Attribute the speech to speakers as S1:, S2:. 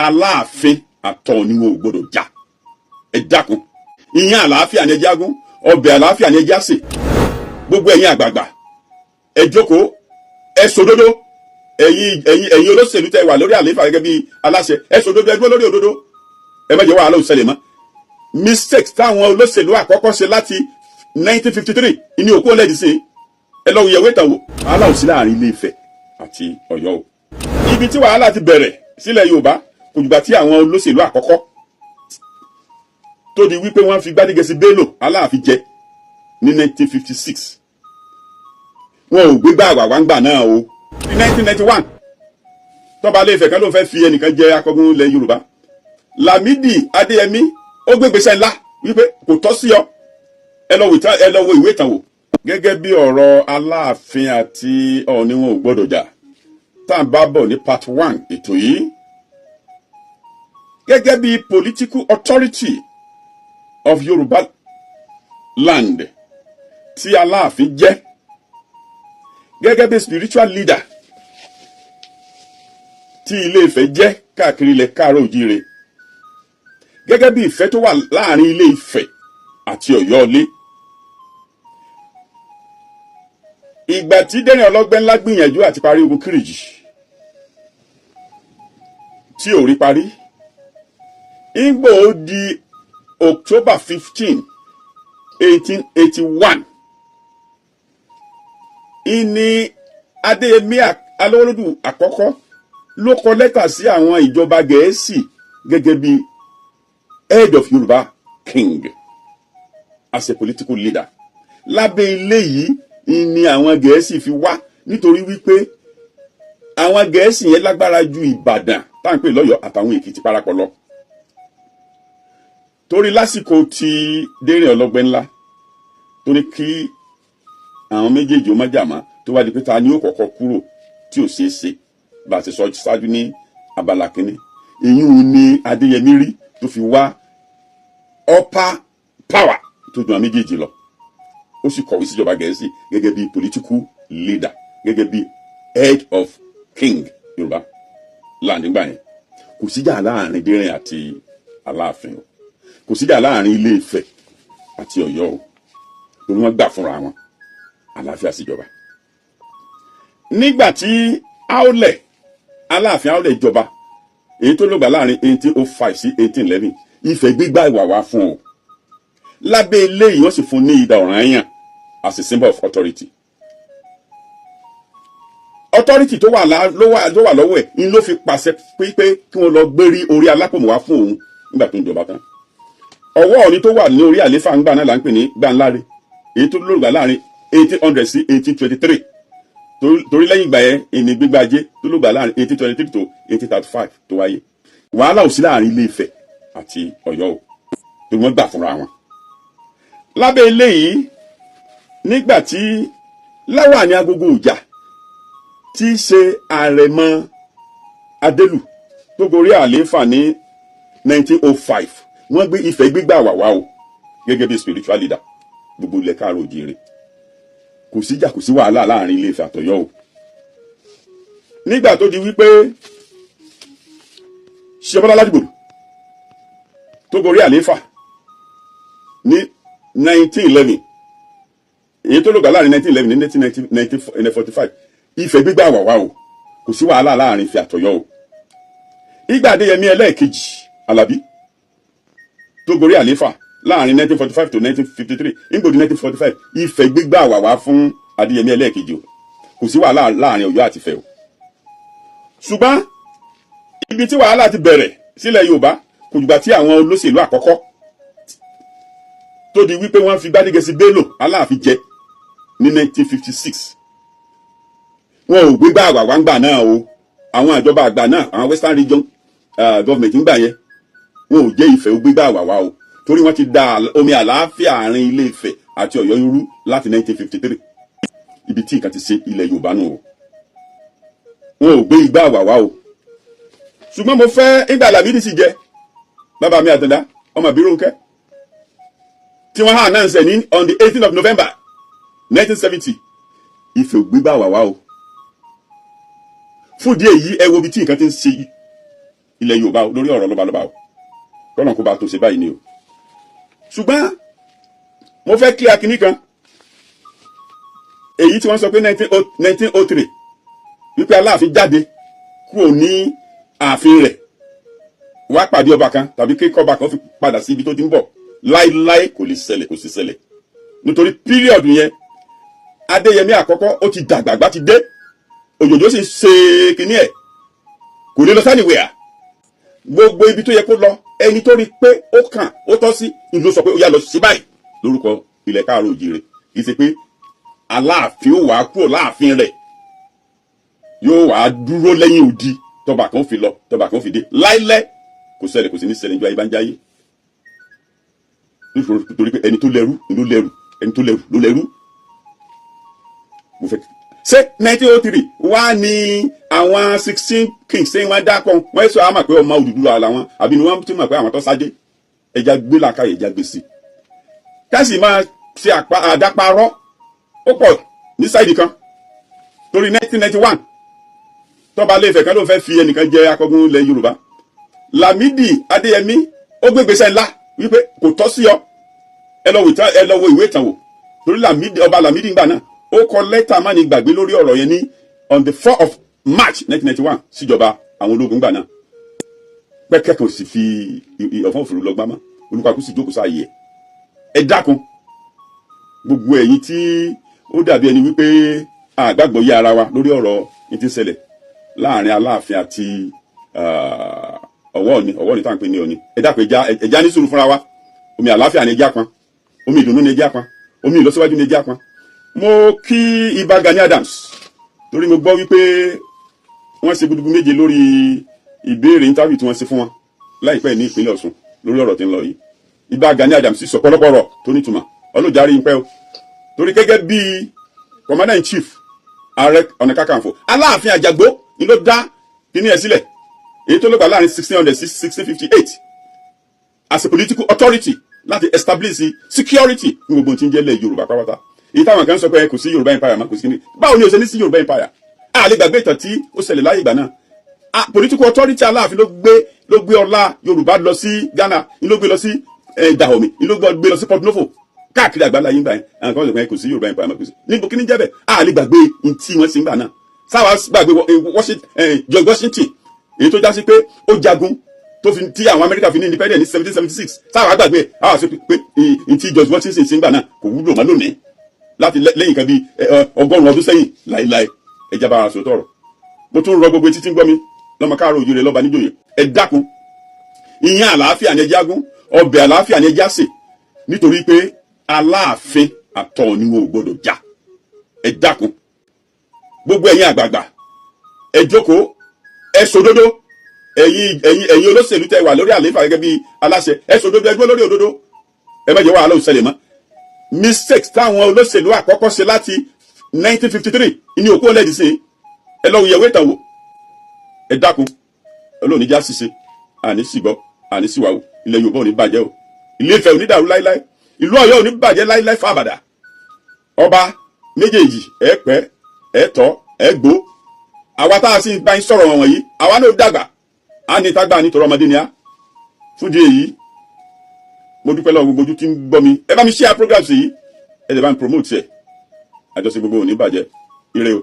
S1: Aláàfin àtọ̀ ni wọn ò gbọdọ̀ jà. Ẹ dákun, ìyẹn àlàáfíà ni ẹ jágún, ọbẹ̀ àlàáfíà ni ẹ jásè. Gbogbo ẹ̀yin àgbààgbà, ẹ jókòó, ẹ sòdodo. Ẹ̀yin olóṣèlú tẹ́ wà lórí àlééfà gẹ́gẹ́ bí aláṣẹ, ẹ sòdodo, ẹ dúró lórí òdodo. Ẹ má jẹ́ wàhálà ó ṣẹlẹ̀ mọ́. Mistakes táwọn olóṣèlú àkọ́kọ́ ṣe láti 1953 ìní òkú ọlẹ́dì sí ẹ lọ yẹ̀wò ìtàn wò. Wàhálà ò sí láàrin Ilé Ifẹ̀ àti Ọ̀yọ́ o. Ibi tí wàhálà ti bẹ̀rẹ̀ sílẹ̀ Yorùbá kò jùgbà tí àwọn olóṣèlú àkọ́kọ́ tó di wípé wọ́n fi Gbádégẹṣin Bello Aláàfin jẹ ní 1956. Wọn ò gbégbá àwàwáǹgbà náà o. Ní 1991 tọ́ba Ilé Ifẹ̀ kan ló fẹ́ fi ẹnìkan jẹ akọgun ilẹ̀ Yorùbá. Lámídì Adéyẹmí ó gbégbèsè ńlá wípé kò tọ́ sí ọ. Ẹ lọ wo ìwé ìtàn wò. Gẹ́gẹ́ bí ọ̀rọ̀ Aláàfin àti Ọọ̀ni wọn ò gbọ́dọ̀ jà tá à ń bá bọ̀ ní part 1 ètò yìí. Gẹ́gẹ́ bí political authority of Yorùbá land tí Aláàfin jẹ́, gẹ́gẹ́ bí spiritual leader tí Ilé Ifẹ̀ jẹ́ káàkiri ilẹ̀ Káàárọ̀ Oòjíire, gẹ́gẹ́ bí ìfẹ́ tó wà láàrin Ilé Ifẹ̀ àti Ọ̀yọ́ ilé. Ìgbà tí Dẹ́rìn Ọlọ́gbẹ́nlá gbìyànjú àti parí ogun Kírìjì tí ò rí parí, ìgbà ó di October 15, 1881 ìní Adéyẹmí Alówólódù àkọ́kọ́ ló kọ lẹ́tà sí àwọn ìjọba Gẹ̀ẹ́sì gẹ́gẹ́ bí head of Yorùbá king as a political leader. Lábẹ́ ilé yìí ni àwọn Gẹ̀ẹ́sì fi wá nítorí wípé àwọn Gẹ̀ẹ́sì yẹn lágbára ju Ìbàdàn tá à ń pè lọ́yọ̀ọ́ àtàwọn Èkìtì parapọ̀ lọ. Torí lásìkò tí Dẹ́rìn Ọlọ́gbẹ́nlá tó ní kí àwọn méjèèjì ó má jà mọ́, tó wá di pé ta ni ó kọ́kọ́ kúrò tí ò ṣeé ṣe bá a ti sọ ṣáájú ní abala kínní. Èyí ò ní Adéyẹmí rí tó fi wá upper power tó ju àwọn méjèèjì lọ. Ó sì kọ̀wé síjọba Gẹ̀ẹ́sì gẹ́gẹ́ bí political leader, gẹ́gẹ́ bí head of king Yorùbá land nígbà yẹn. Kò síjà láàrin Dẹ́rìn àti Aláàfin o, kò síjà láàrin Ilé Ifẹ̀ àti Ọ̀yọ́ o, torí wọ́n gbà fúnra wọn, àlàáfíà síjọba. Nígbà tí Aláàfin Aólẹ̀ jọba, èyí tó lògbà láàrin 1805 sí 1811, Ifẹ̀ gbígbà ìwà wá fún o. Lábẹ́ ilé yìí wọ́n sì fún ní idà Ọ̀rànyàn as a symbol of authority. Authority tó wà lọ́wọ́ ẹ̀ ń ló fi pàṣẹ pé kí wọ́n lọ gbérí orí Alápòmù wá fún òun nígbà tó ń jọba tán. Ọwọ́ Ọọ̀ni tó wà ní orí àléfà ńgbà náà là ń pè ní Gbàǹláre, èyí tó lògbà láàrin 1800 sí 1823. Torí lẹ́yìn ìgbà yẹn ìní Gbígbà Ajé tó lògbà láàrin 1823 tó 1835 tó wáyé. Wàhálà ò sí láàrin Ilé Ifẹ̀ àti Ọ̀yọ́ o, torí wọ́n gbà fúnra wọn. Lábẹ́ ilé yìí, nígbà tí Láwàní Agogo Ìjà tí í ṣe Àrẹ̀mọ Adélù tó gorí àlééfà ní 1905, wọ́n gbé Ifẹ̀ gbígbà wàwá o gẹ́gẹ́ bí spiritual leader gbogbo ilẹ̀ Káàárọ̀ Oòjíire. Kò síjà kò sí wàhálà láàrin Ilé Ifẹ̀ àtọ̀yọ́ o. Nígbà tó di wípé Ṣèyí Ládìgbòlù tó gorí àlééfà ní 1911, èyí tó lògbà láàrin 1911 ní 1945, Ifẹ̀ gbígbà wàwá o, kò sí wàhálà láàrin Ifẹ̀ àtọ̀yọ́ o. Ìgbà Adéyẹmí ẹlẹ́ẹ̀kejì Àlàbí tó gorí àlééfà láàrin 1945 to 1953, ìgbòdì 1945, Ifẹ̀ gbígbà wàwá fún Adéyẹmí ẹlẹ́ẹ̀kejì o, kò sí wàhálà láàrin Ọ̀yọ́ àti Ifẹ̀ o. Ṣùgbọ́n ibi tí wàhálà ti bẹ̀rẹ̀ sílẹ̀ Yorùbá kò jùgbà tí àwọn olóṣèlú àkọ́kọ́ tó di wípé wọ́n fi Gbádégẹṣin Bello Aláàfin jẹ ní 1956. Wọn ò gbégbá àwàwáǹgbà náà o. Àwọn ìjọba àgbà náà, àwọn Western Region government ń gbà yẹn, wọn ò jẹ́ Ifẹ̀ ó gbégbá àwàwá o, torí wọ́n ti da omi àlàáfíà àárín Ilé Ifẹ̀ àti Ọ̀yọ́ rú láti 1953. Ibi tí nǹkan ti ṣe ilẹ̀ Yorùbá nù o. Wọn ò gbé igbá àwàwá o. Ṣùgbọ́n mo fẹ́ ìgbà Lámídì sì jẹ bàbá mi Àtàndá ọmọ Bírónkẹ́ tí wọ́n hàn náà ṣe ní on the 18th of November 1970, Ifẹ̀ ò gbégbá àwàwá o. Fún díẹ̀ yìí ẹ wo ibi tí nǹkan ti ń ṣe ilẹ̀ Yorùbá lórí ọ̀rọ̀ lọ́balọ́ba o kọ́nà kó bá tó ṣe báyìí ni o. ṣùgbọ́n mo fẹ́ kí akínní kan èyí tí wọ́n sọ pé 1903 wípé Aláàfin jáde kúrò ní ààfin rẹ̀ wá pàdé ọba kan tàbí kíkọ́ba kan fi padà sí ibi tó ti ń bọ̀ láíláí kò lè ṣẹlẹ̀ kò sì ṣẹlẹ̀ nítorí píríọ̀dù yẹn Adéyẹmí àkọ́kọ́ ó ti dàgbàgbà ti dé òjòjò sì ṣe kinní ẹ̀ kò lè lọ sánìwẹ̀à gbogbo ibi tó yẹ kó lọ ẹni tó rí pé ó kàn ó tọ́ sí ìlú sọ pé ó yá lọ sí báyìí lórúkọ ilẹ̀ káàró òjìrè kì í ṣe pé Aláàfin ó wàá kúrò láàfin rẹ̀ yóò wàá dúró lẹ́yìn odi tọba kan ó fi lọ tọba kan ó fi dé láíláí kò ṣẹlẹ̀ kò sí ní ṣẹlẹ̀ ju ayé bá ń jáyé nítorí pé ẹni tó lẹ́rú ló lẹ́rú ẹni tó lẹ́rú ló lẹ́rú. ṣé 1903 wá ní àwọn 16 kings ṣé wọ́n dákọ̀ wọ́n sọ àmà pé ọmọ Odùduwà làwọn àbí ni wọ́n tún mọ̀ pé àwọn tó sáájé ẹja gbé làkàyè ẹja gbé sí i. káàsì máa ṣe àdáparọ́ ó pọ̀ ní sáìdì kan torí 1991 tọ́ba Ilé-Ifẹ̀ kan ló fẹ́ fi ẹnìkan jẹ akọgun ilẹ̀ Yorùbá Lámídì Adéyẹmí ó gbégbèsè ńlá wípé kò tọ́ sí ọ ẹ lọ wo ìwé ìtàn wò torí ọba Lámídì ńgbà náà ó kọ lẹ́tà má ní gbàgbé lórí ọ̀rọ̀ yẹn ní on the 4th of March 1991 síjọba àwọn ológun ńgbà náà pẹ́kẹ́ kan sì fi ọ̀fọ̀n òfurufú lọ gbámọ́ olùkàkú sì jókòó sáàyè ẹ dákun gbogbo ẹ̀yin tí ó dàbí ẹni wípé àgbàgbọ́ yé ara wa lórí ọ̀rọ̀ ní ti ṣẹlẹ̀ láàrin Aláàfin àti Ọ̀wọ́ọ̀ni tá à ń pè ní Ọ̀ọ̀ni ẹ dákun ẹja ní sùúrù fúnra wa omi àlàáfíà ní ẹja kan omi ìdùnnú ní ẹja kan omi ìlọsíwájú ní ẹja kan. mo kí Ìbà Gani Adams torí mo gbọ́ wípé wọ́n ṣe gudugu méje lórí ìbéèrè interview tí wọ́n ṣe fún wọn láìpẹ́ ní ìpínlẹ̀ Ọ̀ṣun lórí ọ̀rọ̀ tí ń lọ yìí Ìbà Gani Adams sì sọ pọ̀lọpọ̀rọ̀ tó nítumọ̀ ọlọ́jàre ń pẹ́ o torí gẹ́gẹ́ bí commander in chief Ààrẹ Ọ̀nà Kakanfò Aláàfin Àjàgbó ni ló dá kíní ẹ̀ sílẹ̀ èyí tó ló gbà láàrin 1600 sí 1658 as a political authority láti establish security ní gbogbo tí ń jẹ́ ilẹ̀ Yorùbá pátápátá èyí táwọn kan sọ pé kò sí Yorùbá empire mọ́ kò sí ní báwo ni o ṣe ní sí Yorùbá empire a lè gbàgbé ìtàn tí ó ṣẹlẹ̀ láyé ìgbà náà political authority Aláàfin ló gbé ọlá Yorùbá lọ sí Ghana ló gbé lọ sí Dahomey ló gbé lọ sí Port Novo káàkiri àgbáńlá yín gbà yẹn àwọn kan sọ pé kò sí Yorùbá empire mọ́ kò sí níbo kí ni jẹ́ bẹ́ẹ̀ a lè gbàgbé tí wọ́n sì ń gbà náà sáwà gbàgbé George Washington èyí tó já sí pé ó jagun tó fi tí àwọn Amẹ́ríkà fi ní independent ní 1776 sáwà gbàgbé àwọn àṣọ pé tí George Washington sì ń gbà náà kò wúlò mọ́ lónìí láti lẹ́yìn kan bíi 100 ọdún sẹ́yìn láéláé ẹja bá aṣọ tọrọ mo tún rọ gbogbo etí tí ń gbọ́ mi lọ́mọ káàró òjúre lọ́ba níjòyè ẹ dákun ìyẹn àlàáfíà ní ẹja gún ọbẹ̀ àlàáfíà ní ẹja sè nítorí pé Aláàfin àtọ̀ ni wọn ò gbọdọ̀ já ẹ dákun gbogbo ẹ̀yin àgbààgbà ẹ jókòó ẹ sòdodo ẹ̀yin olóṣèlú tẹ́ wà lórí àlééfà gẹ́gẹ́ bí aláṣẹ ẹ sòdodo ẹ dúró lórí òdodo ẹ má jẹ́ wàhálà ó ṣẹlẹ̀ mọ́ mistakes táwọn olóṣèlú àkọ́kọ́ ṣe láti 1953 ní òkú ọlẹ́dì sí ẹ lọ́wọ́ ìyẹ̀wé ìtàn wò ẹ dákun Ọlọ́run já ṣiṣe àní sígbọ́ àní síwáwò ilẹ̀ Yorùbá ò ní bàjẹ́ o Ilé-Ifẹ̀ ò ní dàrú láíláí ìlú Ọ̀yọ́ ò ní bàjẹ́ láíláí fàbàdà ọba méjèèjì ẹ pẹ́ ẹ tọ́ ẹ gbó àwa tá a sì bá ń sọ̀rọ̀ wọn wọ̀nyí àwa náà dàgbà á ní tágbà nítorí ọmọdé ni á fún di èyí mo dúpẹ́ lọ́wọ́ gbogbo ojú tí ń gbọ́ mi ẹ bá mi share programs yìí ẹ lè bá mi promote ẹ̀ àjọṣe gbogbo ò ní bàjẹ́ ire o.